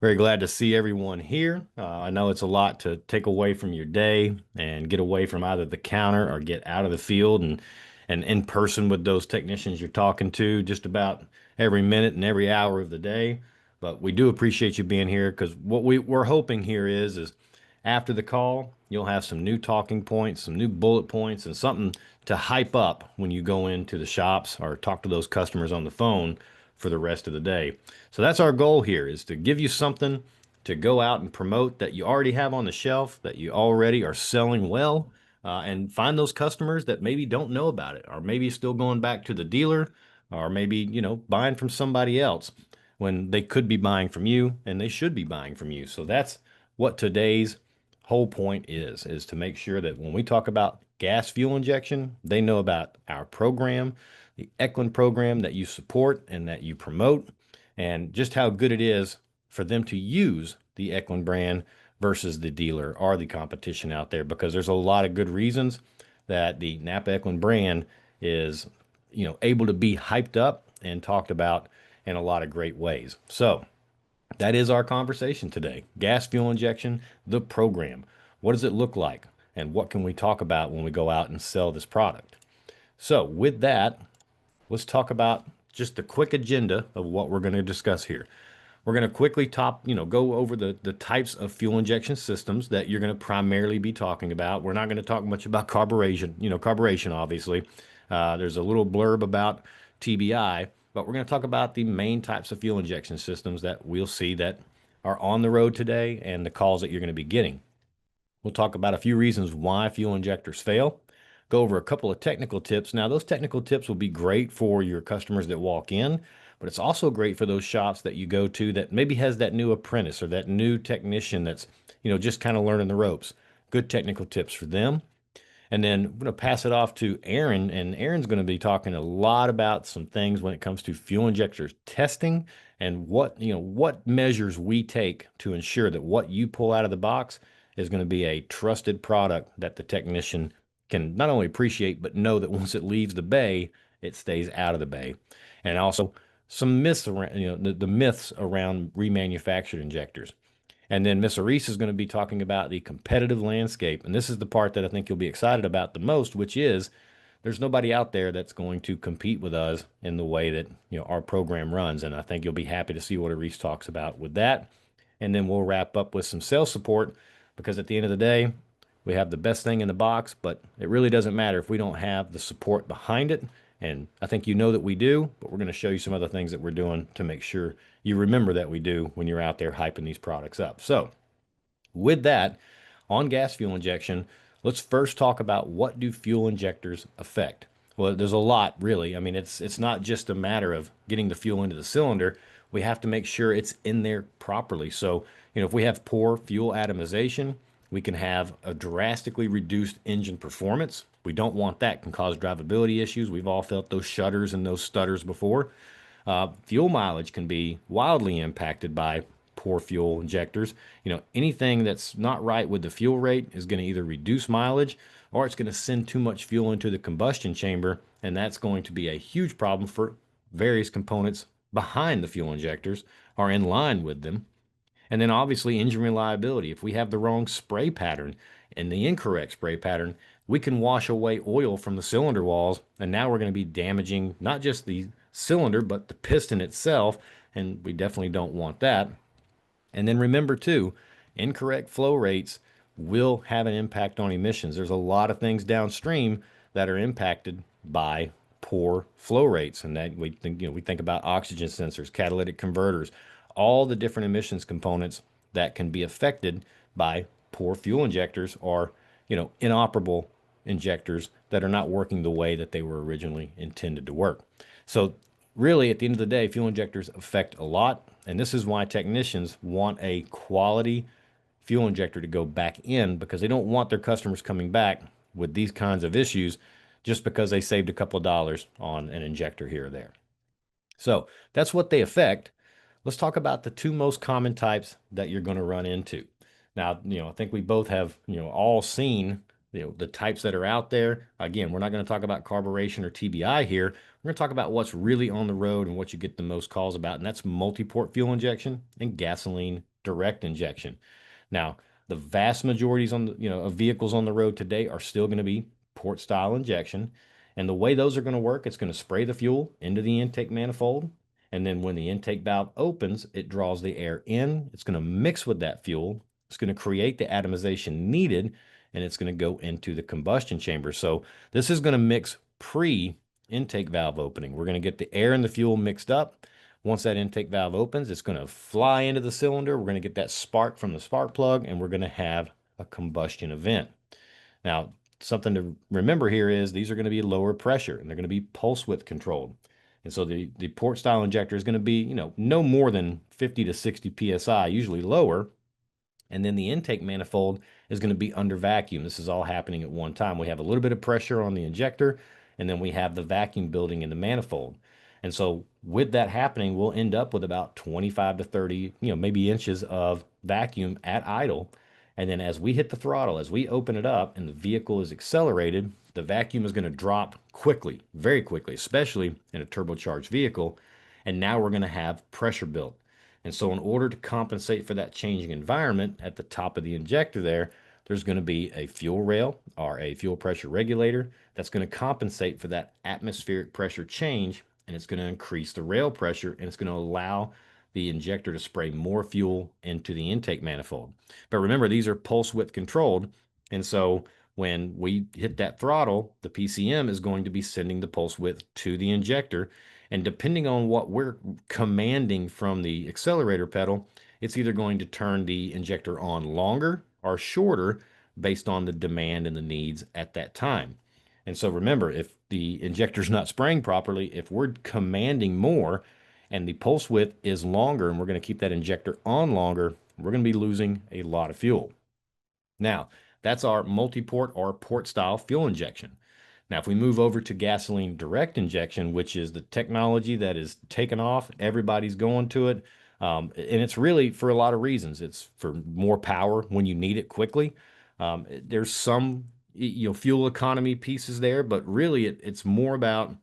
Very glad to see everyone here. I know it's a lot to take away from your day and get away from either the counter or get out of the field and in person with those technicians you're talking to just about every minute and every hour of the day. But we do appreciate you being here because what we're hoping here is after the call, you'll have some new talking points, some new bullet points, and something to hype up when you go into the shops or talk to those customers on the phone for the rest of the day. So that's our goal here is to give you something to go out and promote that you already have on the shelf, that you already are selling well, and find those customers that maybe don't know about it, or maybe still going back to the dealer, or maybe, buying from somebody else when they could be buying from you and they should be buying from you. So that's what today's whole point is to make sure that when we talk about gas fuel injection, they know about our program, the Echlin program that you support and that you promote, and just how good it is for them to use the Echlin brand versus the dealer or the competition out there, because there's a lot of good reasons that the NAPA Echlin brand is, able to be hyped up and talked about in a lot of great ways. So that is our conversation today. Gas fuel injection, the program. What does it look like? And what can we talk about when we go out and sell this product? So, with that, let's talk about just the quick agenda of what we're going to discuss here. We're going to quickly go over the types of fuel injection systems that you're going to primarily be talking about. We're not going to talk much about carburation, carburation, obviously. There's a little blurb about TBI, but we're going to talk about the main types of fuel injection systems that we'll see that are on the road today and the calls that you're going to be getting. We'll talk about a few reasons why fuel injectors fail, go over a couple of technical tips. Now, those technical tips will be great for your customers that walk in, but it's also great for those shops that you go to that maybe has that new apprentice or that new technician that's, just kind of learning the ropes. Good technical tips for them. And then I'm going to pass it off to Aaron, and Aaron's going to be talking a lot about some things when it comes to fuel injectors testing and what measures we take to ensure that what you pull out of the box is going to be a trusted product that the technician can not only appreciate but know that once it leaves the bay, it stays out of the bay. And also some myths around, the myths around remanufactured injectors. And then Miss Reese is going to be talking about the competitive landscape. And this is the part that I think you'll be excited about the most, which is there's nobody out there that's going to compete with us in the way that our program runs. And I think you'll be happy to see what Reese talks about with that. And then we'll wrap up with some sales support because at the end of the day, we have the best thing in the box, but it really doesn't matter if we don't have the support behind it. And I think you know that we do, but we're going to show you some other things that we're doing to make sure you remember that we do when you're out there hyping these products up. So, with that, on gas fuel injection, let's first talk about what do fuel injectors affect. Well, there's a lot really. I mean, it's not just a matter of getting the fuel into the cylinder. We have to make sure it's in there properly. So, if we have poor fuel atomization, we can have a drastically reduced engine performance. We don't want that. It can cause drivability issues. We've all felt those shudders and those stutters before. Fuel mileage can be wildly impacted by poor fuel injectors. Anything that's not right with the fuel rate is going to either reduce mileage or it's going to send too much fuel into the combustion chamber, and that's going to be a huge problem for various components behind the fuel injectors or in line with them. And then obviously engine reliability. If we have the wrong spray pattern and the incorrect spray pattern, we can wash away oil from the cylinder walls. And now we're going to be damaging not just the cylinder, but the piston itself. And we definitely don't want that. And then remember too, incorrect flow rates will have an impact on emissions. There's a lot of things downstream that are impacted by poor flow rates. And that we think about oxygen sensors, catalytic converters, all the different emissions components that can be affected by poor fuel injectors or, inoperable injectors that are not working the way that they were originally intended to work. So really, at the end of the day, fuel injectors affect a lot. And this is why technicians want a quality fuel injector to go back in because they don't want their customers coming back with these kinds of issues just because they saved a couple of dollars on an injector here or there. So that's what they affect. Let's talk about the two most common types that you're going to run into. Now, I think we both have, all seen, the types that are out there. Again, we're not going to talk about carburation or TBI here. We're going to talk about what's really on the road and what you get the most calls about, and that's multi-port fuel injection and gasoline direct injection. Now, the vast majorities on the, of vehicles on the road today are still going to be port style injection. And the way those are going to work, it's going to spray the fuel into the intake manifold. And then when the intake valve opens, it draws the air in. It's going to mix with that fuel. It's going to create the atomization needed, and it's going to go into the combustion chamber. So this is going to mix pre-intake valve opening. We're going to get the air and the fuel mixed up. Once that intake valve opens, it's going to fly into the cylinder. We're going to get that spark from the spark plug, and we're going to have a combustion event. Now, something to remember here is these are going to be lower pressure, and they're going to be pulse width controlled. And so the port style injector is going to be, no more than 50 to 60 psi, usually lower. And then the intake manifold is going to be under vacuum. This is all happening at one time. We have a little bit of pressure on the injector, and then we have the vacuum building in the manifold. And so with that happening, we'll end up with about 25 to 30, maybe inches of vacuum at idle. And then as we hit the throttle, as we open it up and the vehicle is accelerated, the vacuum is going to drop quickly, very quickly, especially in a turbocharged vehicle. And now we're going to have pressure built. And so in order to compensate for that changing environment at the top of the injector there's going to be a fuel rail or a fuel pressure regulator that's going to compensate for that atmospheric pressure change, and it's going to increase the rail pressure, and it's going to allow the injector to spray more fuel into the intake manifold. But remember, these are pulse width controlled, and so when we hit that throttle, the PCM is going to be sending the pulse width to the injector. And depending on what we're commanding from the accelerator pedal, it's either going to turn the injector on longer or shorter based on the demand and the needs at that time. And so remember, if the injector's not spraying properly, if we're commanding more and the pulse width is longer and we're going to keep that injector on longer, we're going to be losing a lot of fuel. Now, that's our multi-port or port style fuel injection. Now, if we move over to gasoline direct injection, which is the technology that is taken off, everybody's going to it. And it's really for a lot of reasons. It's for more power when you need it quickly. There's some, fuel economy pieces there, but really it's more about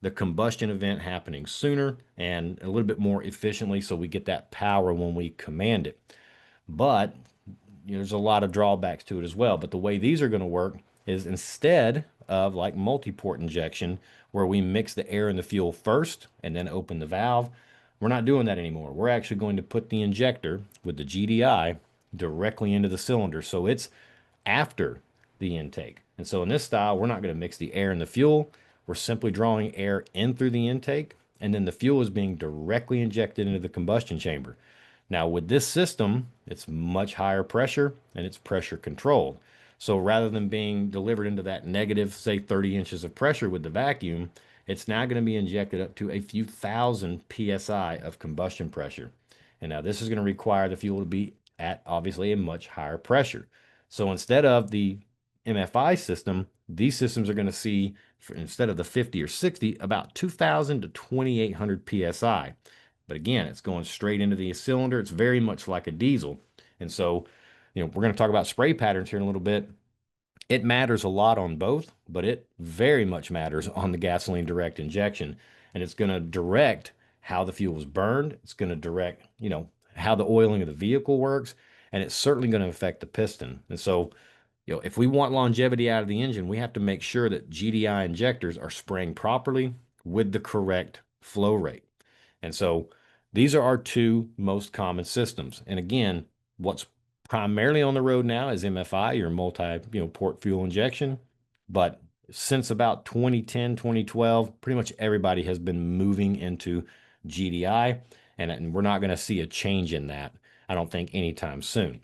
the combustion event happening sooner and a little bit more efficiently so we get that power when we command it. But there's a lot of drawbacks to it as well. But the way these are going to work is instead of like multi-port injection, where we mix the air and the fuel first and then open the valve, we're not doing that anymore. We're actually going to put the injector with the GDI directly into the cylinder. So it's after the intake. And so in this style, we're not going to mix the air and the fuel. We're simply drawing air in through the intake, and then the fuel is being directly injected into the combustion chamber. Now, with this system, it's much higher pressure and it's pressure controlled. So rather than being delivered into that negative, say 30 inches of pressure with the vacuum, it's now going to be injected up to a few thousand PSI of combustion pressure. And now this is going to require the fuel to be at obviously a much higher pressure. So instead of the MFI system, these systems are going to see, instead of the 50 or 60, about 2,000 to 2,800 PSI. But again, it's going straight into the cylinder. It's very much like a diesel. And so, we're going to talk about spray patterns here in a little bit. It matters a lot on both, but it very much matters on the gasoline direct injection. And it's going to direct how the fuel is burned. It's going to direct, how the oiling of the vehicle works. And it's certainly going to affect the piston. And so, if we want longevity out of the engine, we have to make sure that GDI injectors are spraying properly with the correct flow rate. And so these are our two most common systems. And again, what's primarily on the road now is MFI, your multi-port fuel injection. But since about 2010, 2012, pretty much everybody has been moving into GDI, and we're not going to see a change in that, I don't think, anytime soon.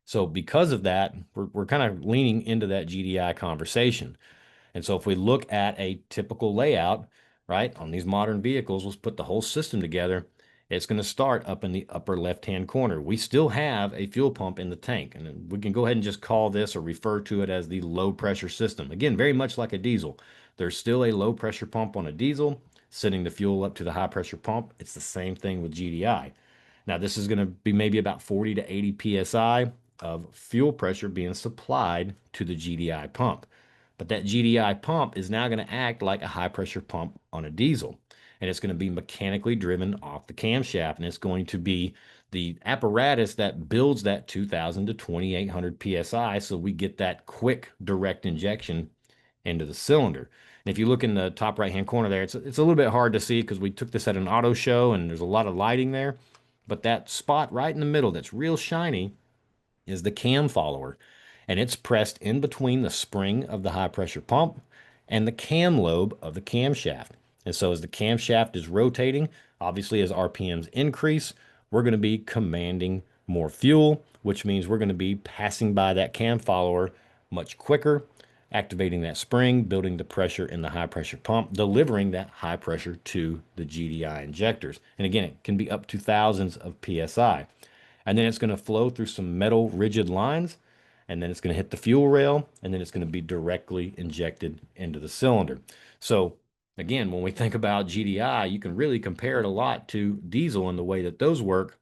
So because of that, we're kind of leaning into that GDI conversation. And so if we look at a typical layout, right, on these modern vehicles, let's put the whole system together. It's going to start up in the upper left-hand corner. We still have a fuel pump in the tank, and we can go ahead and just call this or refer to it as the low pressure system. Again, very much like a diesel. There's still a low pressure pump on a diesel, sending the fuel up to the high pressure pump. It's the same thing with GDI. Now, this is going to be maybe about 40 to 80 PSI of fuel pressure being supplied to the GDI pump. But that GDI pump is now going to act like a high pressure pump on a diesel. And it's going to be mechanically driven off the camshaft. And it's going to be the apparatus that builds that 2000 to 2800 psi, so we get that quick direct injection into the cylinder. And if you look in the top right hand corner there, it's a little bit hard to see because we took this at an auto show and there's a lot of lighting there. But that spot right in the middle that's real shiny is the cam follower, and it's pressed in between the spring of the high pressure pump and the cam lobe of the camshaft. And so as the camshaft is rotating, obviously as RPMs increase, we're going to be commanding more fuel, which means we're going to be passing by that cam follower much quicker, activating that spring, building the pressure in the high pressure pump, delivering that high pressure to the GDI injectors. And again, it can be up to thousands of PSI. And then it's going to flow through some metal rigid lines, and then it's going to hit the fuel rail, and then it's going to be directly injected into the cylinder. So again, when we think about GDI, you can really compare it a lot to diesel in the way that those work,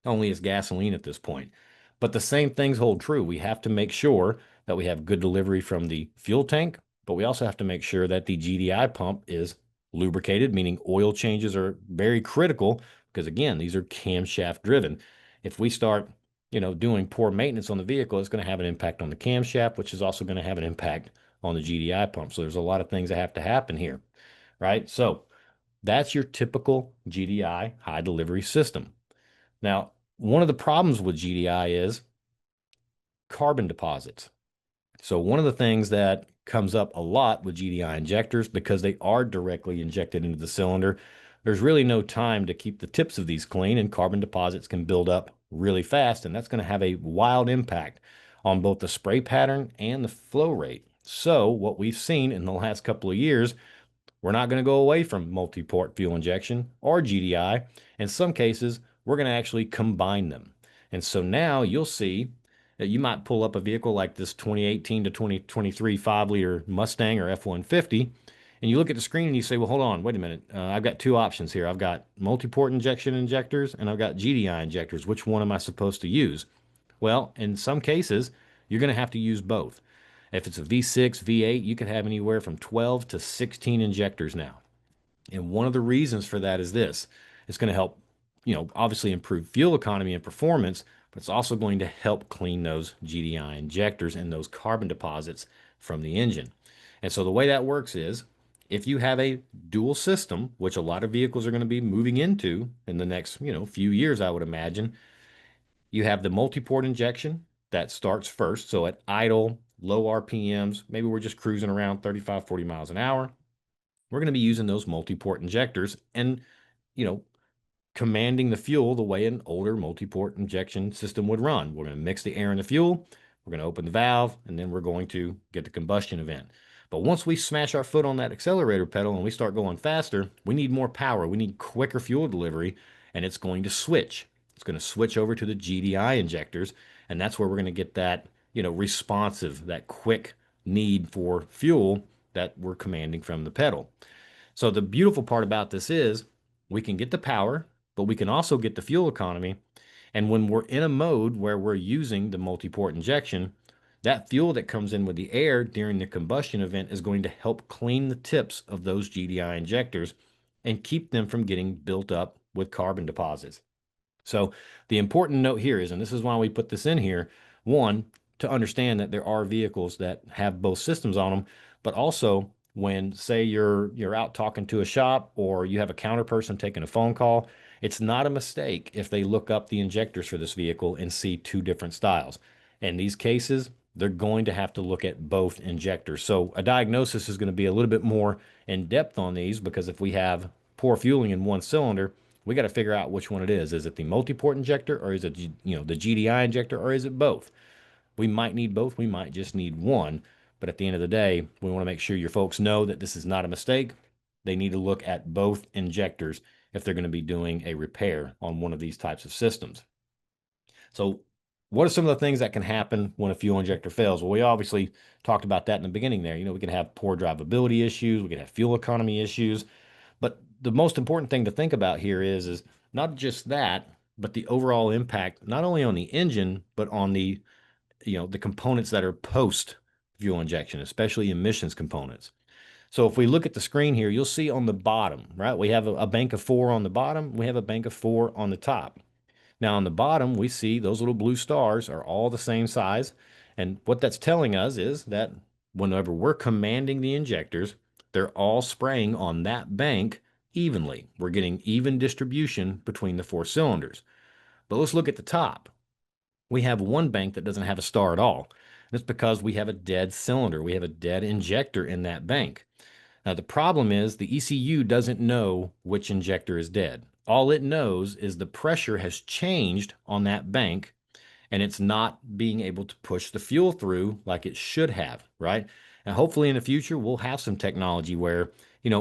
only as gasoline at this point. But the same things hold true. We have to make sure that we have good delivery from the fuel tank, but we also have to make sure that the GDI pump is lubricated, meaning oil changes are very critical because again, these are camshaft driven. If we start, doing poor maintenance on the vehicle, it's going to have an impact on the camshaft, which is also going to have an impact on the GDI pump. So there's a lot of things that have to happen here, right? So that's your typical GDI high delivery system. Now, one of the problems with GDI is carbon deposits. So one of the things that comes up a lot with GDI injectors, because they are directly injected into the cylinder, there's really no time to keep the tips of these clean, and carbon deposits can build up really fast, and that's going to have a wild impact on both the spray pattern and the flow rate. So what we've seen in the last couple of years, we're not going to go away from multi-port fuel injection or GDI. In some cases, we're going to actually combine them. And so now you'll see that you might pull up a vehicle like this 2018 to 2023 5-liter Mustang or F-150, and you look at the screen and you say, well, hold on, wait a minute. I've got two options here. I've got multi-port injection injectors and I've got GDI injectors. Which one am I supposed to use? Well, in some cases, you're going to have to use both. If it's a V6, V8, you could have anywhere from 12 to 16 injectors now. And one of the reasons for that is this. It's going to help, obviously improve fuel economy and performance, but it's also going to help clean those GDI injectors and those carbon deposits from the engine. And so the way that works is if you have a dual system, which a lot of vehicles are going to be moving into in the next, few years, I would imagine, you have the multi-port injection that starts first. So at idle, low RPMs, maybe we're just cruising around 35, 40 miles an hour. We're going to be using those multi-port injectors and, you know, commanding the fuel the way an older multi-port injection system would run. We're going to mix the air and the fuel. We're going to open the valve, and then we're going to get the combustion event. But once we smash our foot on that accelerator pedal and we start going faster, we need more power. We need quicker fuel delivery, and it's going to switch. It's going to switch over to the GDI injectors, and that's where we're going to get that, responsive, that quick need for fuel that we're commanding from the pedal. So the beautiful part about this is we can get the power, but we can also get the fuel economy. And when we're in a mode where we're using the multi-port injection, that fuel that comes in with the air during the combustion event is going to help clean the tips of those GDI injectors and keep them from getting built up with carbon deposits. So the important note here is, and this is why we put this in here, one, to understand that there are vehicles that have both systems on them, but also when, say, you're out talking to a shop or you have a counter person taking a phone call, it's not a mistake if they look up the injectors for this vehicle and see two different styles. In these cases, they're going to have to look at both injectors. So a diagnosis is going to be a little bit more in depth on these, because if we have poor fueling in one cylinder, we got to figure out which one it is. Is it the multi-port injector, or is it, the GDI injector, or is it both? We might need both. We might just need one. But at the end of the day, we want to make sure your folks know that this is not a mistake. They need to look at both injectors if they're going to be doing a repair on one of these types of systems. So what are some of the things that can happen when a fuel injector fails? Well, we obviously talked about that in the beginning there. We can have poor drivability issues. We can have fuel economy issues. But the most important thing to think about here is not just that, but the overall impact, not only on the engine, but on the components that are post fuel injection, especially emissions components. So if we look at the screen here, you'll see on the bottom, right? We have a bank of 4 on the bottom. We have a bank of 4 on the top. Now on the bottom, we see those little blue stars are all the same size. And what that's telling us is that whenever we're commanding the injectors, they're all spraying on that bank evenly. We're getting even distribution between the four cylinders. But let's look at the top. We have one bank that doesn't have a star at all. That's because we have a dead cylinder. We have a dead injector in that bank. Now, the problem is the ECU doesn't know which injector is dead. All it knows is the pressure has changed on that bank and it's not being able to push the fuel through like it should have, right? And hopefully in the future, we'll have some technology where,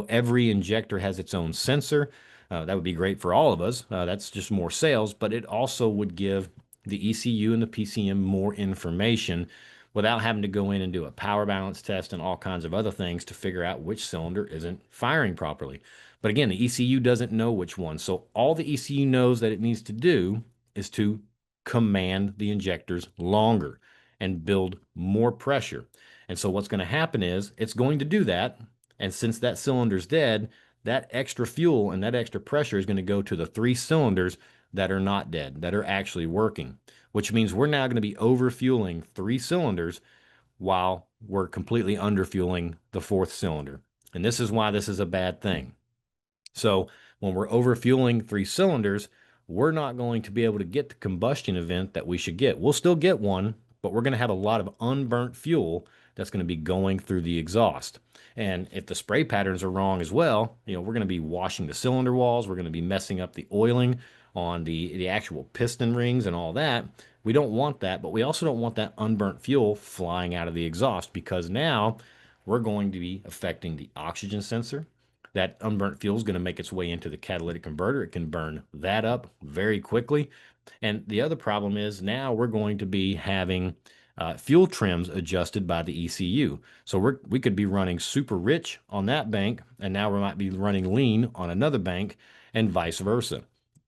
every injector has its own sensor. That would be great for all of us. That's just more sales, but it also would give the ECU and the PCM more information without having to go in and do a power balance test and all kinds of other things to figure out which cylinder isn't firing properly. But again, the ECU doesn't know which one. So all the ECU knows that it needs to do is to command the injectors longer and build more pressure. And so what's going to happen is it's going to do that. And since that cylinder's dead, that extra fuel and that extra pressure is going to go to the three cylinders that are not dead, that are actually working, which means we're now going to be overfueling three cylinders while we're completely underfueling the fourth cylinder. And this is why this is a bad thing. So when we're overfueling three cylinders, we're not going to be able to get the combustion event that we should get. We'll still get one, but we're going to have a lot of unburnt fuel that's going to be going through the exhaust. And if the spray patterns are wrong as well, we're going to be washing the cylinder walls. We're going to be messing up the oiling on the actual piston rings and all that. We don't want that, but we also don't want that unburnt fuel flying out of the exhaust because now we're going to be affecting the oxygen sensor. That unburnt fuel is going to make its way into the catalytic converter. It can burn that up very quickly. And the other problem is now we're going to be having fuel trims adjusted by the ECU. So we could be running super rich on that bank, and now we might be running lean on another bank, and vice versa.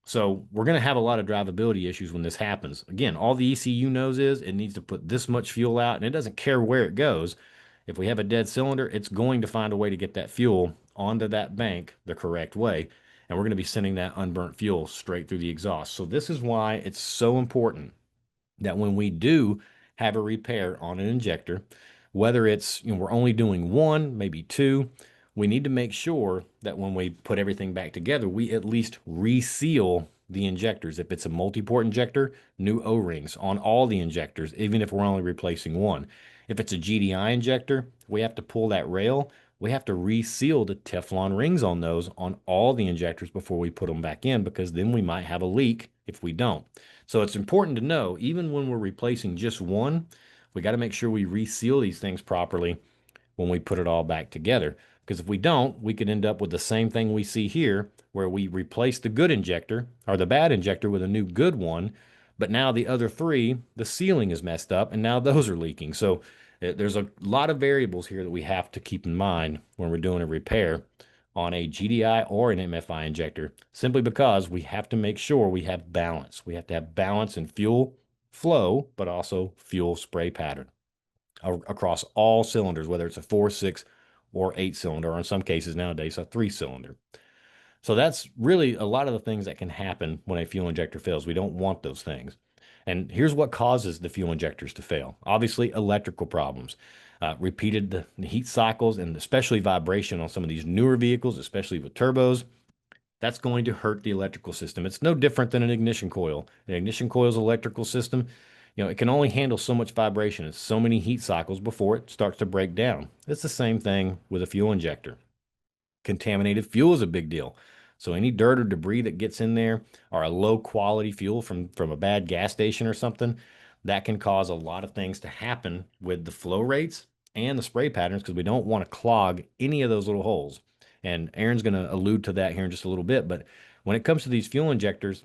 So we're going to have a lot of drivability issues when this happens. Again, all the ECU knows is it needs to put this much fuel out, and it doesn't care where it goes. If we have a dead cylinder, it's going to find a way to get that fuel onto that bank the correct way. And we're going to be sending that unburnt fuel straight through the exhaust. So this is why it's so important that when we do have a repair on an injector, whether it's, we're only doing one, maybe two, we need to make sure that when we put everything back together, we at least reseal the injectors. If it's a multi-port injector, new O-rings on all the injectors, even if we're only replacing one. If it's a GDI injector, we have to pull that rail. We have to reseal the Teflon rings on those on all the injectors before we put them back in, because then we might have a leak if we don't. So it's important to know, even when we're replacing just one, we got to make sure we reseal these things properly when we put it all back together. Because if we don't, we could end up with the same thing we see here, where we replace the good injector or the bad injector with a new good one. But now the other three, the sealing is messed up, and now those are leaking. So there's a lot of variables here that we have to keep in mind when we're doing a repair on a GDI or an MFI injector, simply because we have to make sure we have balance. We have to have balance in fuel flow, but also fuel spray pattern across all cylinders, whether it's a 4, 6, or 8 cylinder, or in some cases nowadays, a 3 cylinder. So that's really a lot of the things that can happen when a fuel injector fails. We don't want those things. And here's what causes the fuel injectors to fail. Obviously, electrical problems, repeated the heat cycles, and especially vibration on some of these newer vehicles, especially with turbos. That's going to hurt the electrical system. It's no different than an ignition coil. An ignition coil's electrical system, it can only handle so much vibration and so many heat cycles before it starts to break down. It's the same thing with a fuel injector. Contaminated fuel is a big deal. So any dirt or debris that gets in there, or a low quality fuel from a bad gas station or something, that can cause a lot of things to happen with the flow rates and the spray patterns, because we don't want to clog any of those little holes. And Aaron's going to allude to that here in just a little bit. But when it comes to these fuel injectors,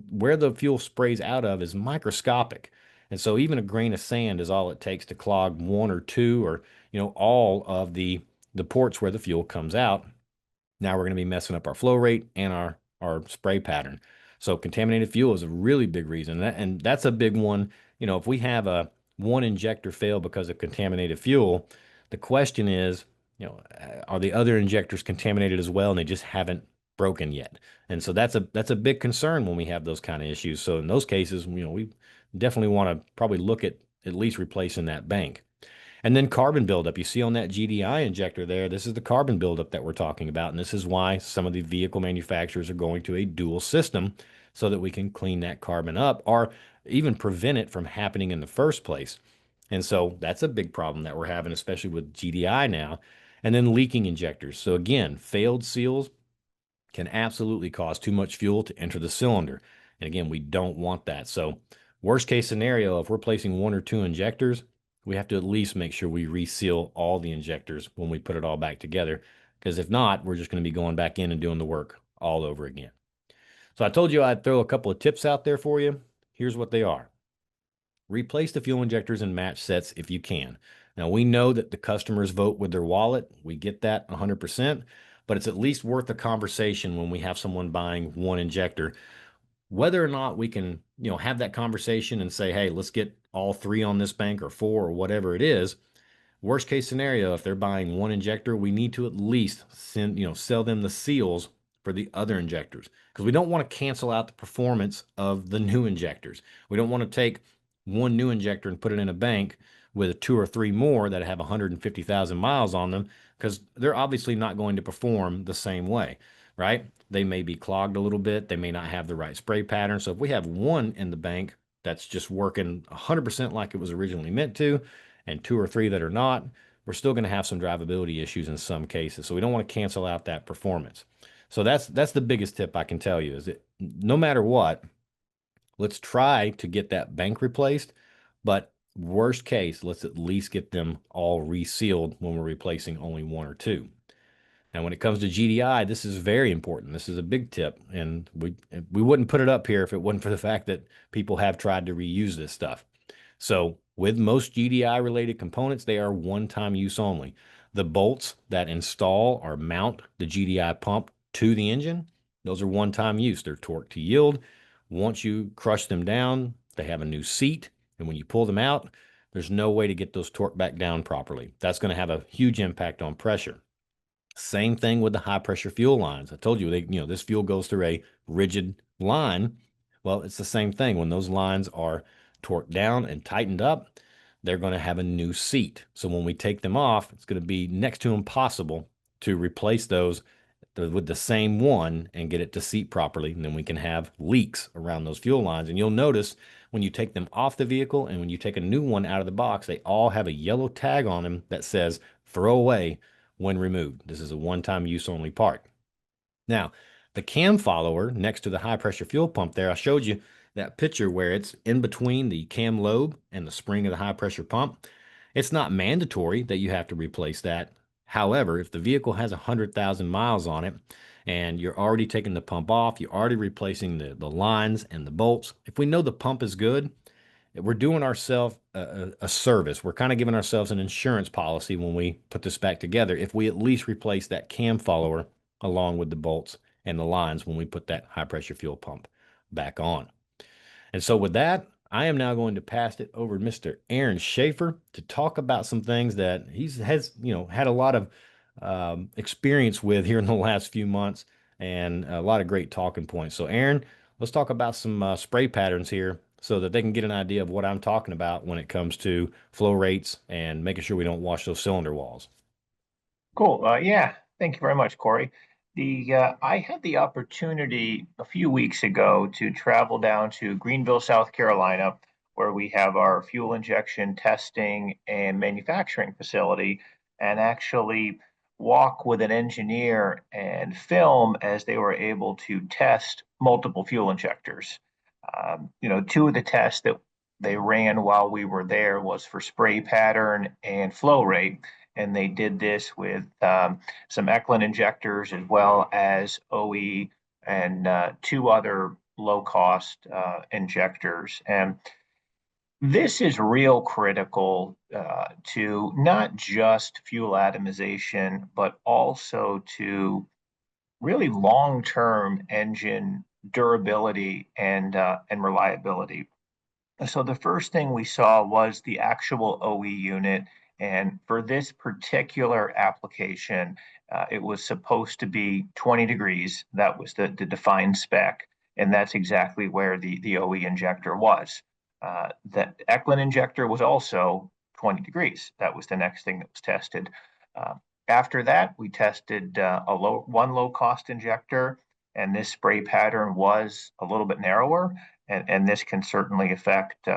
where the fuel sprays out of is microscopic. And so even a grain of sand is all it takes to clog one or two, or, all of the ports where the fuel comes out. Now we're going to be messing up our flow rate and our spray pattern. So contaminated fuel is a really big reason. And that's a big one. If we have a one injector fail because of contaminated fuel, the question is, are the other injectors contaminated as well and they just haven't broken yet. And so that's a big concern when we have those kind of issues. So in those cases, we definitely want to probably look at least replacing that bank. And then carbon buildup. You see on that GDI injector there, this is the carbon buildup that we're talking about. And this is why some of the vehicle manufacturers are going to a dual system so that we can clean that carbon up or even prevent it from happening in the first place. And so that's a big problem that we're having, especially with GDI now. And then leaking injectors. So again, failed seals can absolutely cause too much fuel to enter the cylinder. And again, we don't want that. So, worst case scenario, if we're placing one or two injectors, we have to at least make sure we reseal all the injectors when we put it all back together. Because if not, we're just going to be going back in and doing the work all over again. So, I told you I'd throw a couple of tips out there for you. Here's what they are. Replace the fuel injectors in match sets if you can. Now, we know that the customers vote with their wallet. We get that 100%, but it's at least worth a conversation when we have someone buying one injector, whether or not we can, have that conversation and say, hey, let's get all three on this bank or four or whatever it is. Worst case scenario, if they're buying one injector, we need to at least sell them the seals for the other injectors because we don't want to cancel out the performance of the new injectors. We don't want to take one new injector and put it in a bank with two or three more that have 150,000 miles on them because they're obviously not going to perform the same way, right? They may be clogged a little bit. They may not have the right spray pattern. So if we have one in the bank that's just working 100% like it was originally meant to, and two or three that are not, we're still going to have some drivability issues in some cases. So we don't want to cancel out that performance. So that's the biggest tip I can tell you is that no matter what, let's try to get that bank replaced. But worst case, let's at least get them all resealed when we're replacing only one or two. Now, when it comes to GDI, this is very important. This is a big tip, and we wouldn't put it up here if it wasn't for the fact that people have tried to reuse this stuff. So with most GDI related components, they are one-time use only. The bolts that install or mount the GDI pump to the engine, those are one-time use. They're torque to yield. Once you crush them down, they have a new seat. And when you pull them out, there's no way to get those torque back down properly. That's going to have a huge impact on pressure. Same thing with the high pressure fuel lines. I told you, this fuel goes through a rigid line. Well, it's the same thing. When those lines are torqued down and tightened up, they're going to have a new seat. So when we take them off, it's going to be next to impossible to replace those with the same one and get it to seat properly. And then we can have leaks around those fuel lines. And you'll notice when you take them off the vehicle and when you take a new one out of the box, they all have a yellow tag on them that says throw away when removed. This is a one-time use only part. Now, the cam follower next to the high pressure fuel pump there, I showed you that picture where it's in between the cam lobe and the spring of the high pressure pump. It's not mandatory that you have to replace that. However, if the vehicle has 100,000 miles on it and you're already taking the pump off, you're already replacing the lines and the bolts, if we know the pump is good, we're doing ourselves a service. We're kind of giving ourselves an insurance policy when we put this back together. If we at least replace that cam follower along with the bolts and the lines when we put that high pressure fuel pump back on. And so with that, I am now going to pass it over to Mr. Aaron Schaefer to talk about some things that has had a lot of experience with here in the last few months and a lot of great talking points. So Aaron, let's talk about some spray patterns here so that they can get an idea of what I'm talking about when it comes to flow rates and making sure we don't wash those cylinder walls. Cool. Yeah, thank you very much, Corey. I had the opportunity a few weeks ago to travel down to Greenville, South Carolina, where we have our fuel injection testing and manufacturing facility, and actually walk with an engineer and film as they were able to test multiple fuel injectors. Two of the tests that they ran while we were there was for spray pattern and flow rate, and they did this with some Echlin injectors as well as OE and two other low-cost injectors. And this is real critical to not just fuel atomization, but also to really long-term engine durability and reliability. So the first thing we saw was the actual OE unit And for this particular application, it was supposed to be 20 degrees. That was the defined spec. And that's exactly where the OE injector was. That Echlin injector was also 20 degrees. That was the next thing that was tested. Uh, After that, we tested one low cost injector, and this spray pattern was a little bit narrower. And this can certainly affect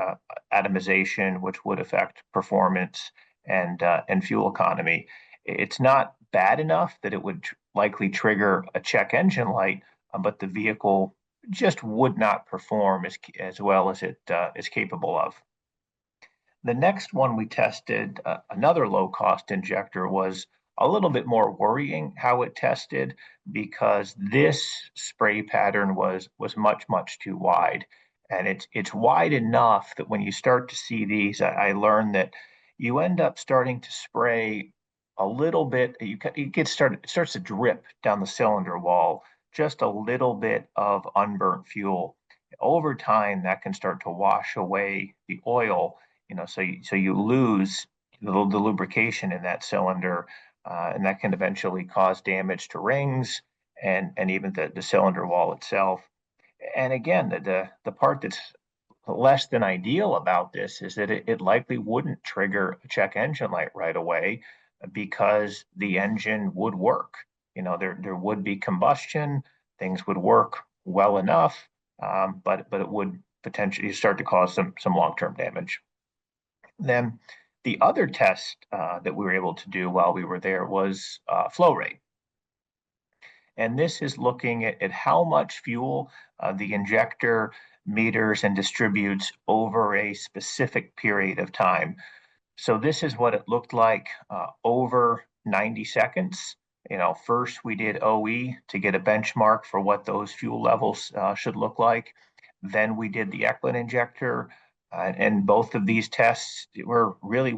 atomization, which would affect performance and fuel economy. It's not bad enough that it would likely trigger a check engine light, but the vehicle just would not perform as well as it is capable of. The next one we tested, another low cost injector, was a little bit more worrying how it tested because this spray pattern was much too wide, and it's wide enough that when you start to see these, I learned that you end up starting to spray a little bit. It starts to drip down the cylinder wall, just a little bit of unburnt fuel. Over time, that can start to wash away the oil, so you lose the lubrication in that cylinder, and that can eventually cause damage to rings and even the cylinder wall itself. And again, the part that's less than ideal about this is that it likely wouldn't trigger a check engine light right away because the engine would work. There would be combustion, things would work well enough, but it would potentially start to cause some long-term damage. Then the other test that we were able to do while we were there was flow rate. And this is looking at how much fuel the injector meters and distributes over a specific period of time. So this is what it looked like over 90 seconds. First we did OE to get a benchmark for what those fuel levels should look like. Then we did the Echlin injector, and both of these tests were really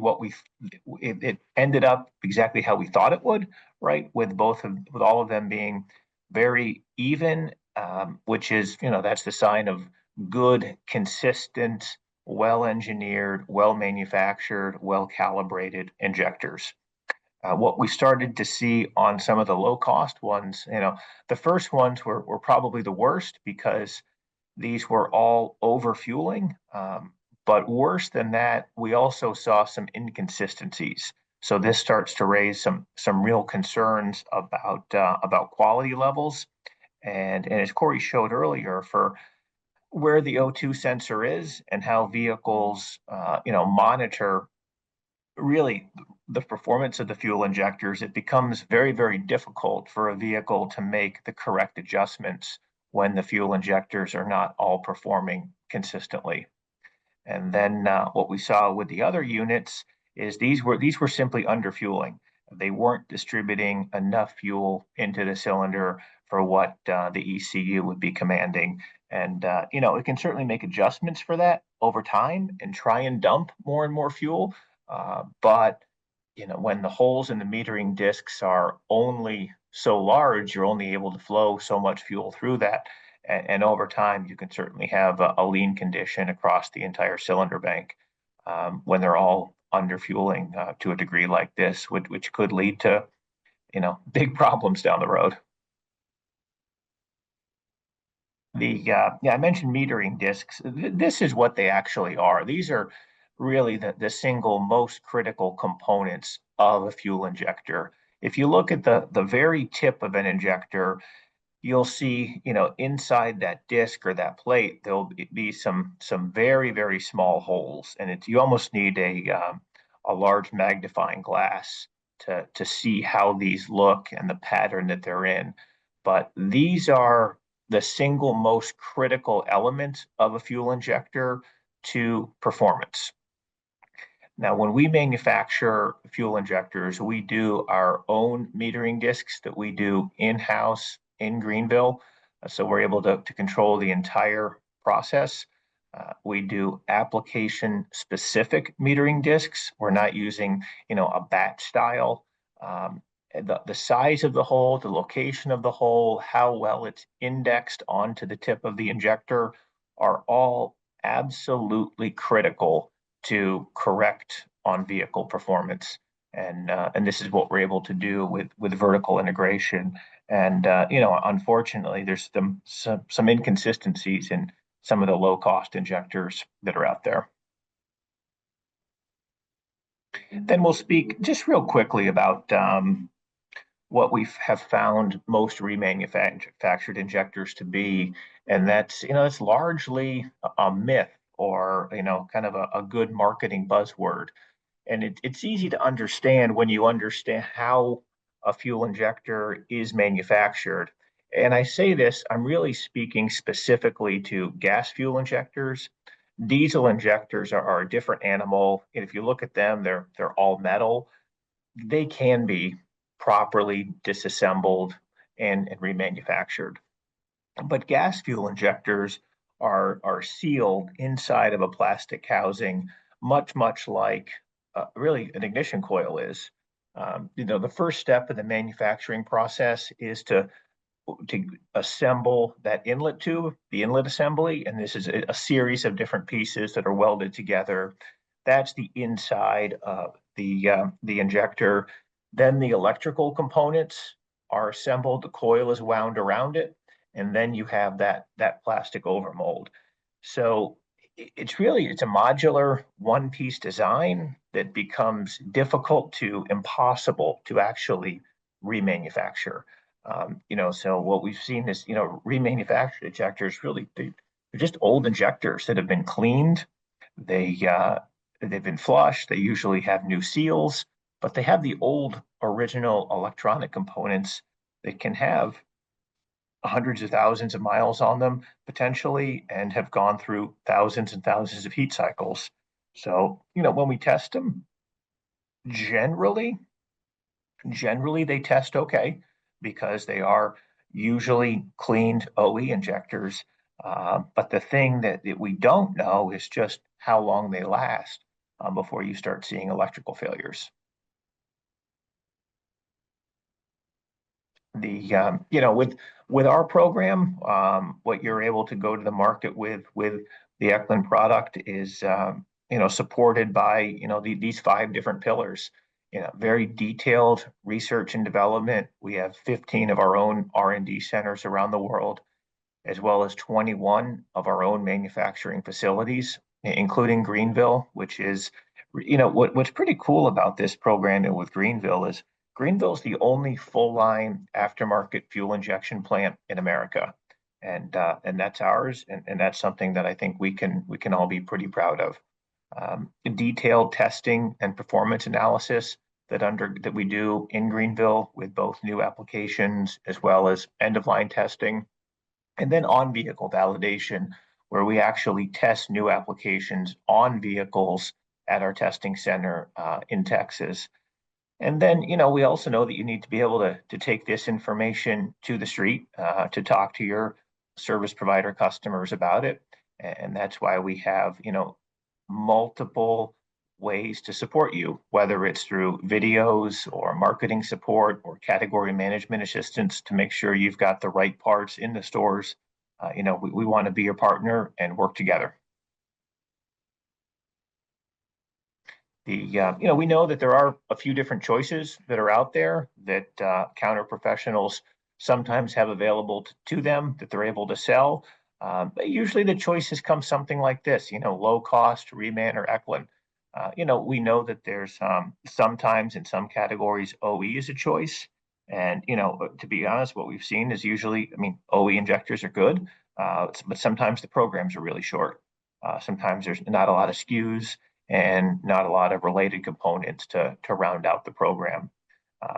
it ended up exactly how we thought it would, right? With all of them being very even, which is, that's the sign of good, consistent, well engineered, well manufactured, well calibrated injectors. What we started to see on some of the low cost ones, the first ones were probably the worst because these were all overfueling. But worse than that, we also saw some inconsistencies. So this starts to raise some real concerns about quality levels. And as Corey showed earlier, for where the O2 sensor is and how vehicles, monitor really the performance of the fuel injectors, it becomes very difficult for a vehicle to make the correct adjustments when the fuel injectors are not all performing consistently. And then what we saw with the other units is these were simply underfueling. They weren't distributing enough fuel into the cylinder for what the ECU would be commanding. And it can certainly make adjustments for that over time and try and dump more and more fuel. But when the holes in the metering discs are only so large, you're only able to flow so much fuel through that. And over time, you can certainly have a lean condition across the entire cylinder bank when they're all underfueling to a degree like this, which could lead to, big problems down the road. I mentioned metering discs. This is what they actually are. These are really the single most critical components of a fuel injector. If you look at the very tip of an injector, you'll see, inside that disc or that plate, there'll be some very small holes, and you almost need a large magnifying glass to see how these look and the pattern that they're in. But these are the single most critical element of a fuel injector to performance. Now, when we manufacture fuel injectors, we do our own metering discs that we do in-house in Greenville. So we're able to control the entire process. We do application specific metering discs. We're not using, a batch style. The size of the hole, the location of the hole, how well it's indexed onto the tip of the injector are all absolutely critical to correct on vehicle performance. And this is what we're able to do with vertical integration. And unfortunately, there's some inconsistencies in some of the low cost injectors that are out there. Then we'll speak just real quickly about what we have found most remanufactured injectors to be, and that's largely a myth, or kind of a good marketing buzzword. And it's easy to understand when you understand how a fuel injector is manufactured. And I say this, I'm really speaking specifically to gas fuel injectors. Diesel injectors are a different animal. And if you look at them, they're all metal. They can be properly disassembled and remanufactured. But gas fuel injectors are sealed inside of a plastic housing, much like really an ignition coil is. The first step of the manufacturing process is to assemble that inlet tube, the inlet assembly, and this is a series of different pieces that are welded together. That's the inside of the injector. Then the electrical components are assembled. The coil is wound around it, and then you have that plastic overmold. So it's a modular one-piece design that becomes difficult to impossible to actually remanufacture. So what we've seen is, remanufactured injectors really they're just old injectors that have been cleaned. They've been flushed. They usually have new seals, but they have the old original electronic components that can have hundreds of thousands of miles on them potentially, and have gone through thousands and thousands of heat cycles. So, when we test them, generally, generally they test okay because they are usually cleaned OE injectors. But the thing that we don't know is just how long they last before you start seeing electrical failures. With our program, what you're able to go to the market with the Echlin product is supported by these five different pillars. Very detailed research and development. We have 15 of our own R&D centers around the world, as well as 21 of our own manufacturing facilities, including Greenville, which is, what's pretty cool about this program and with Greenville is Greenville's the only full line aftermarket fuel injection plant in America. And that's ours. And that's something that I think we can all be pretty proud of. Detailed testing and performance analysis that we do in Greenville with both new applications as well as end of line testing, and then on vehicle validation, where we actually test new applications on vehicles at our testing center in Texas. And then, we also know that you need to be able to take this information to the street to talk to your service provider customers about it. And that's why we have, multiple ways to support you, whether it's through videos or marketing support or category management assistance to make sure you've got the right parts in the stores. We want to be your partner and work together. We know that there are a few different choices that are out there that counter professionals sometimes have available to them that they're able to sell. But usually the choices come something like this, low cost, Reman or Echlin. We know that there's sometimes in some categories OE is a choice. And, to be honest, what we've seen is usually, OE injectors are good, but sometimes the programs are really short. Sometimes there's not a lot of SKUs and not a lot of related components to round out the program.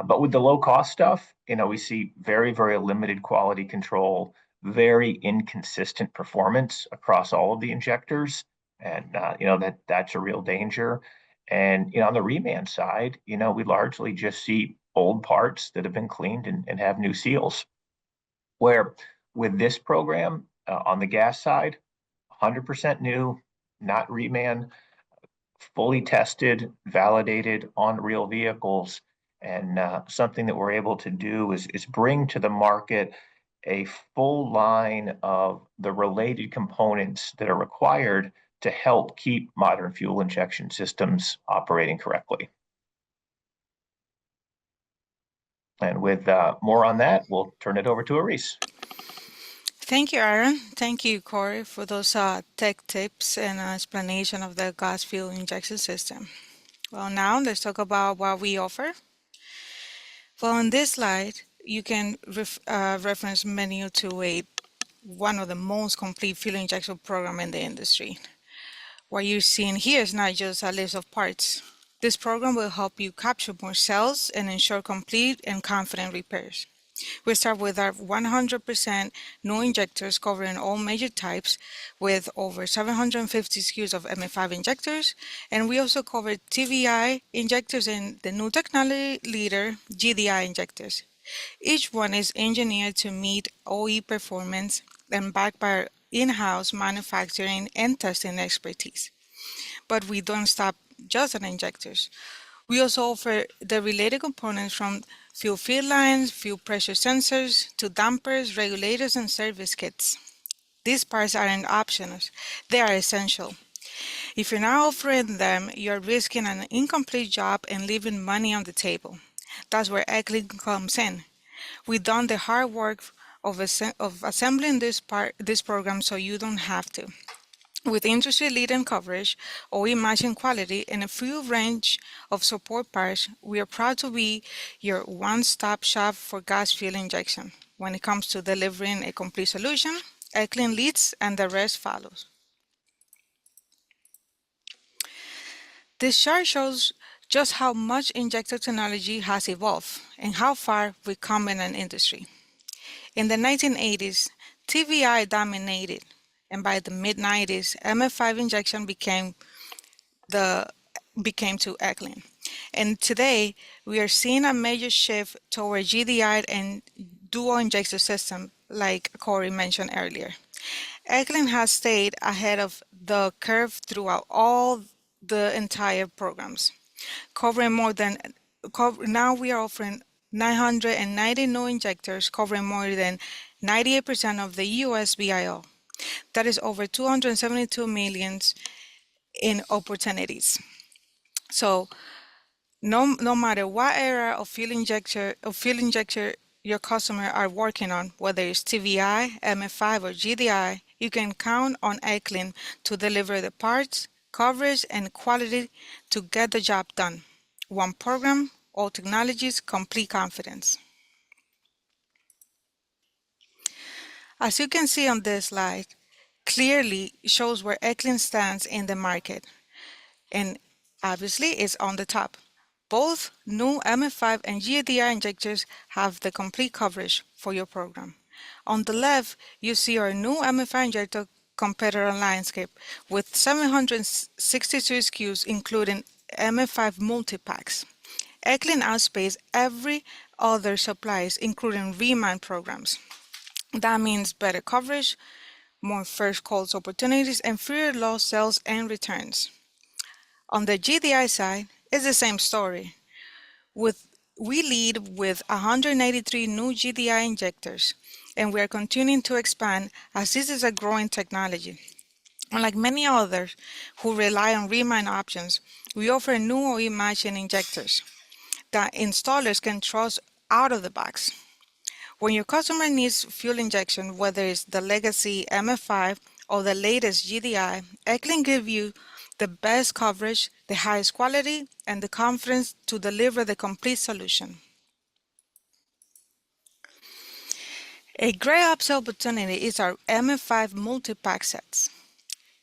But with the low cost stuff, we see very, very limited quality control, very inconsistent performance across all of the injectors. And, that's a real danger. And, on the reman side, we largely just see old parts that have been cleaned and have new seals. Where with this program on the gas side, 100% new, not reman, fully tested, validated on real vehicles. And something that we're able to do is bring to the market a full line of the related components that are required to help keep modern fuel injection systems operating correctly. And with more on that, we'll turn it over to Aris. Thank you, Aaron. Thank you, Corey, for those tech tips and explanation of the gas fuel injection system. Well, now let's talk about what we offer. Well, on this slide, you can reference menu to one of the most complete fuel injection program in the industry. What you're seeing here is not just a list of parts. This program will help you capture more cells and ensure complete and confident repairs. We start with our 100% new injectors covering all major types with over 750 SKUs of MF5 injectors, and we also cover TVI injectors and the new technology leader GDI injectors. Each one is engineered to meet OE performance and backed by our in-house manufacturing and testing expertise. But we don't stop just at injectors. We also offer the related components from fuel fill lines, fuel pressure sensors, to dampers, regulators, and service kits. These parts aren't optional, they are essential. If you're not offering them, you're risking an incomplete job and leaving money on the table. That's where Echlin comes in. We've done the hard work of assembling this program so you don't have to. With industry-leading coverage, OE matching quality, and a full range of support parts, we are proud to be your one-stop shop for gas fuel injection. When it comes to delivering a complete solution, Echlin leads and the rest follows. This chart shows just how much injector technology has evolved and how far we've come in an industry. In the 1980s, TVI dominated, and by the mid-90s, MF5 injection became to Echlin. And today, we are seeing a major shift toward GDI and dual injector system, like Corey mentioned earlier. Echlin has stayed ahead of the curve throughout all the entire programs, now we are offering 990 new injectors, covering more than 98% of the US BIO. That is over 272 million in opportunities. So no matter what era of fuel injector your customer are working on, whether it's TVI, MF5, or GDI, you can count on Echlin to deliver the parts, coverage, and quality to get the job done. One program, all technologies, complete confidence. As you can see on this slide, clearly shows where Echlin stands in the market, and obviously it's on the top. Both new MF5 and GDI injectors have the complete coverage for your program. On the left, you see our new MF5 injector competitor landscape with 762 SKUs, including MF5 multi-packs. Echlin outspaced every other suppliers, including reman programs. That means better coverage, more first calls opportunities, and fewer lost sales and returns. On the GDI side, it's the same story. We lead with 183 new GDI injectors, and we are continuing to expand as this is a growing technology. Unlike many others who rely on reman options, we offer new OE matching injectors that installers can trust out of the box. When your customer needs fuel injection, whether it's the legacy MF5 or the latest GDI, Echlin gives you the best coverage, the highest quality, and the confidence to deliver the complete solution. A great upsell opportunity is our MF5 multi-pack sets.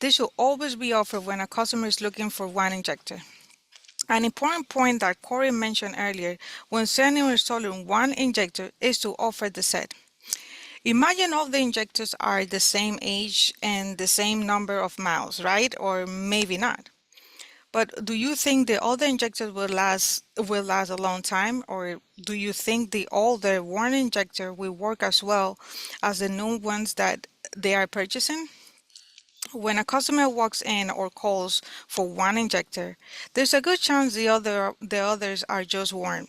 This should always be offered when a customer is looking for one injector. An important point that Corey mentioned earlier when sending or installing one injector is to offer the set. Imagine all the injectors are the same age and the same number of miles, right? Or maybe not. But do you think the older injectors will last a long time, or do you think the older worn injector will work as well as the new ones that they are purchasing? When a customer walks in or calls for one injector, there's a good chance the others are just worn.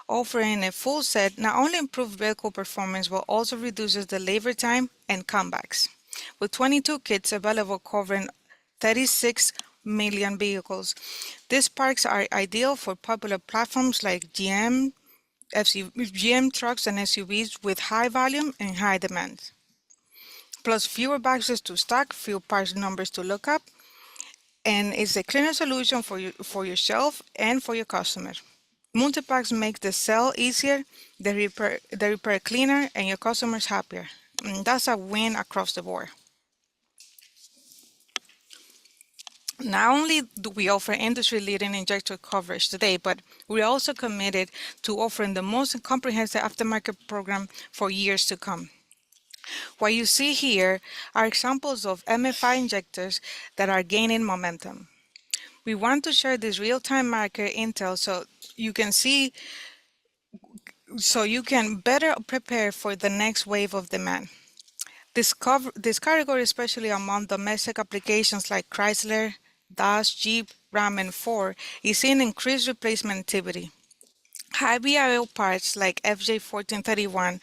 Offering a full set not only improves vehicle performance but also reduces the labor time and comebacks. With 22 kits available covering 36 million vehicles. These parts are ideal for popular platforms like GM trucks and SUVs with high volume and high demand. Plus fewer boxes to stock, fewer parts numbers to look up, and it's a cleaner solution for yourself and for your customer. Multipacks makes the sale easier, the repair cleaner, and your customers happier. And that's a win across the board. Not only do we offer industry-leading injector coverage today, but we're also committed to offering the most comprehensive aftermarket program for years to come. What you see here are examples of MFI injectors that are gaining momentum. We want to share this real-time market intel so you can better prepare for the next wave of demand. This category, especially among domestic applications like Chrysler, Dodge, Jeep, Ram, and Ford, is seeing increased replacement activity. High BIO parts like FJ1431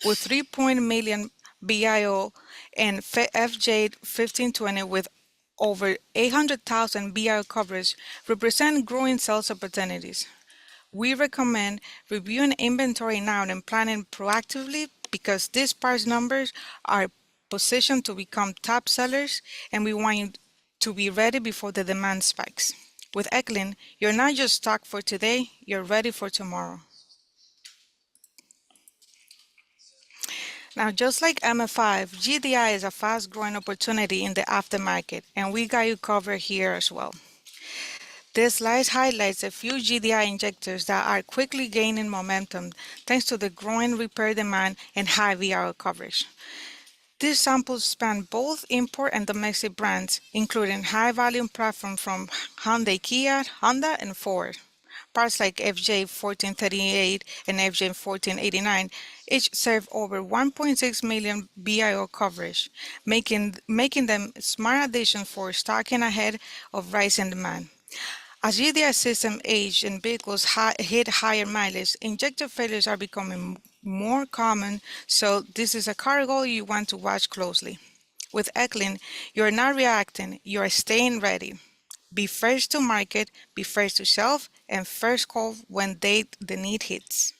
with 3 million BIO and FJ1520 with over 800,000 BIO coverage represent growing sales opportunities. We recommend reviewing inventory now and planning proactively because these parts numbers are positioned to become top sellers, and we want you to be ready before the demand spikes. With Echlin, you're not just stocked for today, you're ready for tomorrow. Now, just like MF5, GDI is a fast-growing opportunity in the aftermarket, and we got you covered here as well. This slide highlights a few GDI injectors that are quickly gaining momentum thanks to the growing repair demand and high VRO coverage. These samples span both import and domestic brands, including high-volume platforms from Hyundai, Kia, Honda, and Ford. Parts like FJ1438 and FJ1489 each serve over 1.6 million BIO coverage, making them smart additions for stocking ahead of rising demand. As GDI system age and vehicles hit higher mileage, injector failures are becoming more common, so this is a cargo you want to watch closely. With Echlin, you're not reacting, you're staying ready. Be first to market, be first to shelf, and first call when the need hits.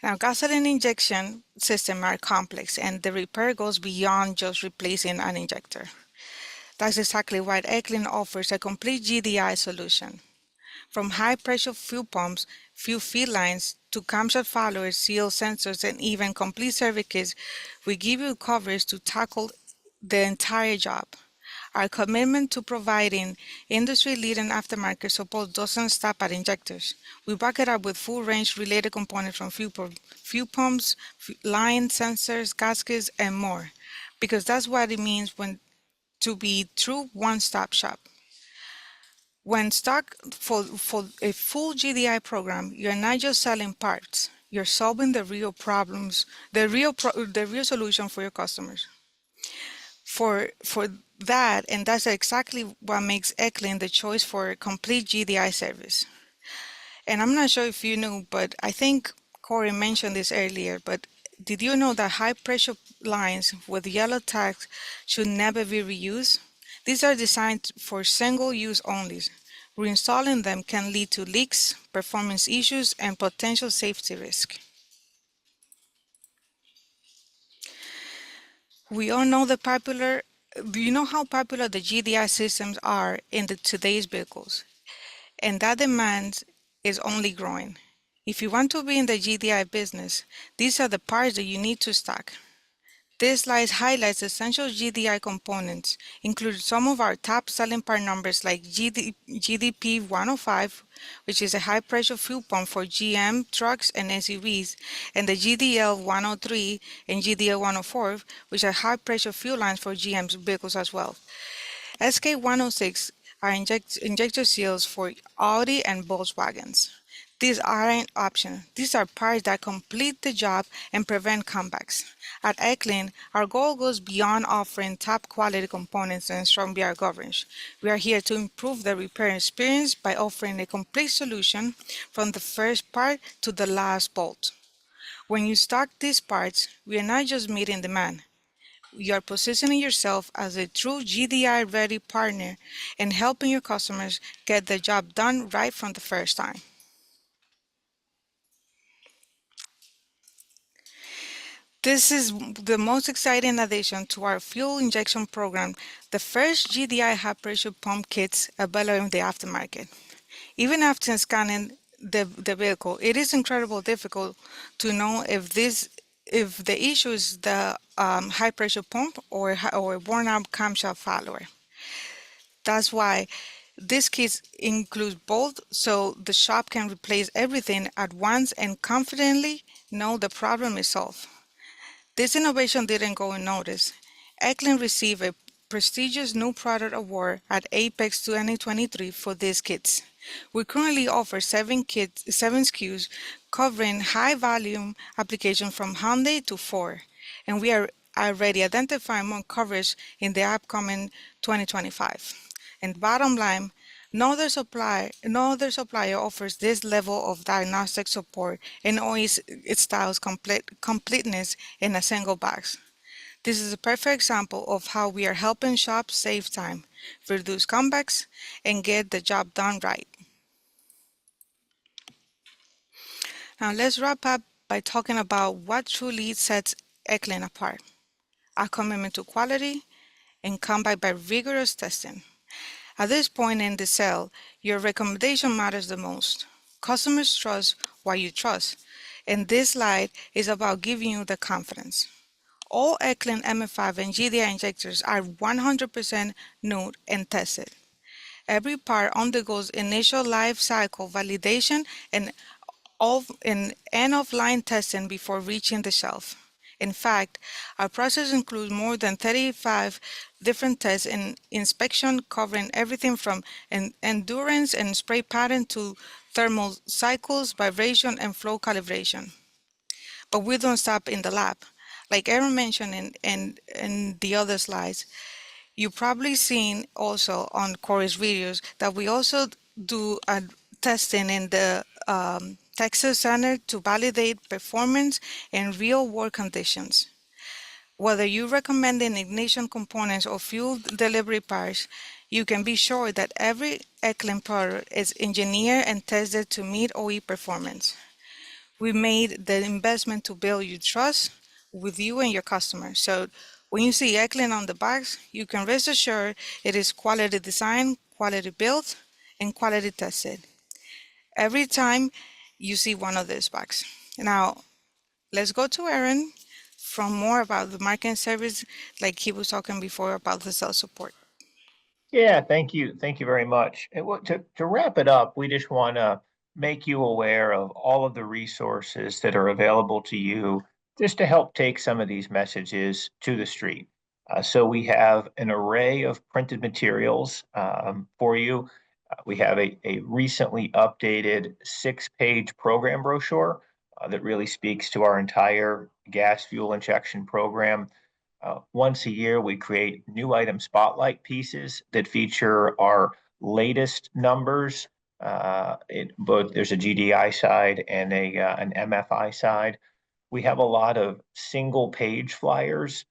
Now, gasoline injection systems are complex, and the repair goes beyond just replacing an injector. That's exactly why Echlin offers a complete GDI solution. From high-pressure fuel pumps, fuel feed lines, to camshaft followers, seal sensors, and even complete service kits, we give you coverage to tackle the entire job. Our commitment to providing industry-leading aftermarket support doesn't stop at injectors. We back it up with full-range related components from fuel pumps, line sensors, gaskets, and more, because that's what it means to be true one-stop shop. When stocked for a full GDI program, you're not just selling parts, you're solving the real problems, the real solution for your customers. For that, and that's exactly what makes Echlin the choice for a complete GDI service. And I'm not sure if you knew, but I think Corey mentioned this earlier, but did you know that high pressure lines with yellow tags should never be reused? These are designed for single use only. Reinstalling them can lead to leaks, performance issues, and potential safety risk. We all know do you know how popular the GDI systems are in today's vehicles? And that demand is only growing. If you want to be in the GDI business, these are the parts that you need to stock. This slide highlights essential GDI components, including some of our top selling part numbers like GDP 105, which is a high pressure fuel pump for GM trucks and SUVs, and the GDL 103 and GDL 104, which are high pressure fuel lines for GM's vehicles as well. SK 106 are injector seals for Audi and Volkswagens. These aren't optional. These are parts that complete the job and prevent comebacks. At Echlin, our goal goes beyond offering top quality components and strong BR coverage. We are here to improve the repair experience by offering a complete solution from the first part to the last bolt. When you stock these parts, we are not just meeting demand. you are positioning yourself as a true GDI-ready partner and helping your customers get the job done right from the first time. This is the most exciting addition to our fuel injection program, the first GDI high-pressure pump kits available in the aftermarket. Even after scanning the vehicle, it is incredibly difficult to know if the issue is the high pressure pump or worn out camshaft follower. That's why this kit includes both, so the shop can replace everything at once and confidently know the problem is solved. This innovation didn't go unnoticed. Echlin received a prestigious New Product Award at Apex 2023 for these kits. We currently offer 7 SKUs covering high-volume applications from Hyundai to Ford, and we are already identifying more coverage in the upcoming 2025. And bottom line, no other supplier offers this level of diagnostic support and always it styles completeness in a single box. This is a perfect example of how we are helping shops save time, reduce comebacks, and get the job done right. Now let's wrap up by talking about what truly sets Echlin apart. Our commitment to quality and combined by rigorous testing. At this point in the sale, your recommendation matters the most. Customers trust what you trust, and this slide is about giving you the confidence. All Echlin MF5 and GDI injectors are 100% new and tested. Every part undergoes initial life cycle validation and end-of-line testing before reaching the shelf. In fact, our process includes more than 35 different tests and inspection covering everything from endurance and spray pattern to thermal cycles, vibration, and flow calibration. But we don't stop in the lab. Like Aaron mentioned in the other slides, you've probably seen also on Corey's videos that we also do testing in the Texas Center to validate performance in real-world conditions. Whether you're recommending ignition components or fuel delivery parts, you can be sure that every Echlin product is engineered and tested to meet OE performance. We made the investment to build your trust with you and your customers. So when you see Echlin on the box, you can rest assured it is quality design, quality built, and quality tested. Every time you see one of these boxes. Now, let's go to Aaron from more about the marketing service, like he was talking before about the sales support. Yeah, thank you. Thank you very much. And to wrap it up, we just want to make you aware of all of the resources that are available to you just to help take some of these messages to the street. So we have an array of printed materials for you. We have a recently updated 6-page program brochure that really speaks to our entire gas fuel injection program. Once a year, we create new item spotlight pieces that feature our latest numbers. Both there's a GDI side and an MFI side. We have a lot of single page flyers.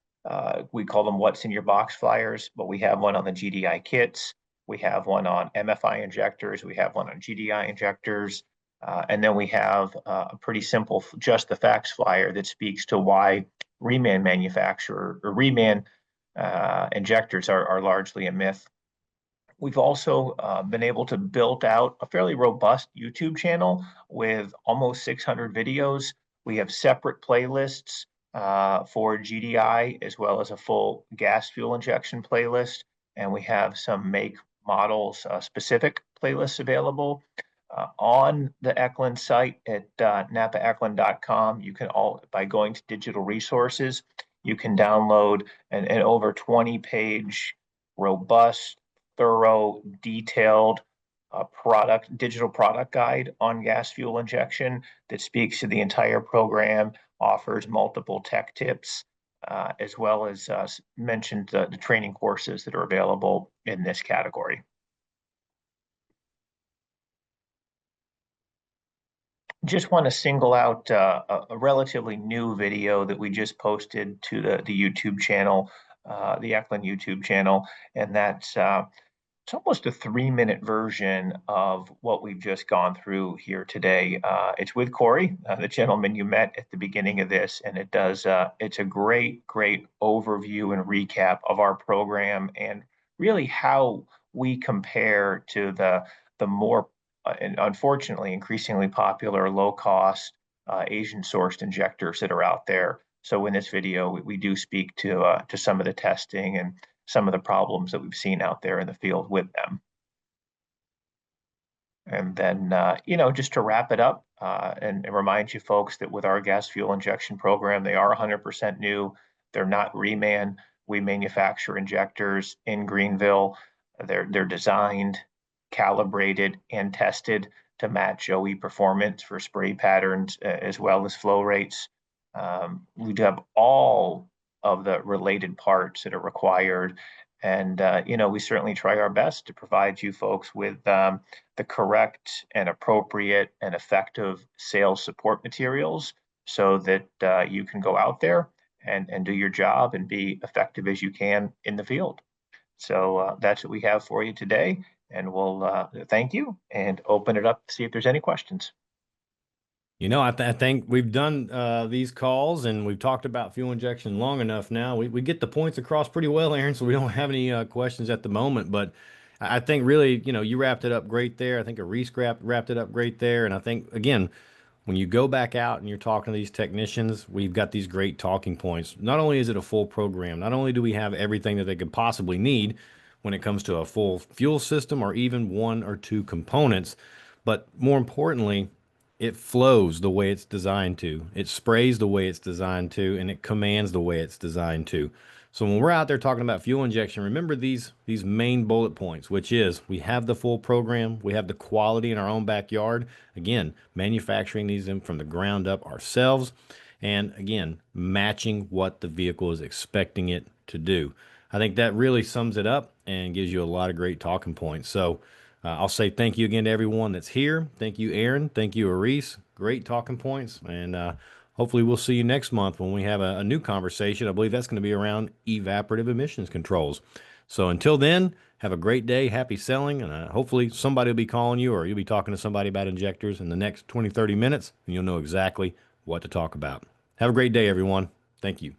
We call them what's in your box flyers, but we have one on the GDI kits. We have one on MFI injectors. We have one on GDI injectors. And then we have a pretty simple just the facts flyer that speaks to why reman manufacturer or reman injectors are largely a myth. We've also been able to build out a fairly robust YouTube channel with almost 600 videos. We have separate playlists for GDI as well as a full gas fuel injection playlist. And we have some make models specific playlists available. On the Echlin site at napaechlin.com, you can by going to digital resources, you can download an over 20-page, robust, thorough, detailed digital product guide on gas fuel injection that speaks to the entire program, offers multiple tech tips, as well as mentioned the training courses that are available in this category. just want to single out a relatively new video that we just posted to the YouTube channel, the Echlin YouTube channel, and that's it's almost a 3-minute version of what we've just gone through here today. It's with Corey, the gentleman you met at the beginning of this, and it's a great overview and recap of our program and really how we compare to the more and unfortunately increasingly popular low cost Asian sourced injectors that are out there. So in this video, we do speak to some of the testing and some of the problems that we've seen out there in the field with them. And then, just to wrap it up and remind you folks that with our gas fuel injection program, they are 100% new. They're not reman. We manufacture injectors in Greenville. They're designed, calibrated, and tested to match OE performance for spray patterns as well as flow rates. We do have all of the related parts that are required. And, we certainly try our best to provide you folks with the correct and appropriate and effective sales support materials so that you can go out there and do your job and be effective as you can in the field. So that's what we have for you today. And we'll thank you and open it up to see if there's any questions. I think we've done these calls and we've talked about fuel injection long enough now. We get the points across pretty well, Aaron, so we don't have any questions at the moment. But I think really, you wrapped it up great there. I think Reese wrapped it up great there. And I think, again, when you go back out and you're talking to these technicians, we've got these great talking points. Not only is it a full program, not only do we have everything that they could possibly need when it comes to a full fuel system or even one or two components, but more importantly, it flows the way it's designed to. It sprays the way it's designed to, and it commands the way it's designed to. So when we're out there talking about fuel injection, remember these main bullet points, which is we have the full program, we have the quality in our own backyard. Again, manufacturing these in from the ground up ourselves, and again, matching what the vehicle is expecting it to do. I think that really sums it up and gives you a lot of great talking points. So I'll say thank you again to everyone that's here. Thank you, Aaron. Thank you, Aris. Great talking points. And hopefully we'll see you next month when we have a new conversation. I believe that's going to be around evaporative emissions controls. So until then, have a great day. Happy selling. And hopefully somebody will be calling you or you'll be talking to somebody about injectors in the next 20, 30 minutes, and you'll know exactly what to talk about. Have a great day, everyone. Thank you.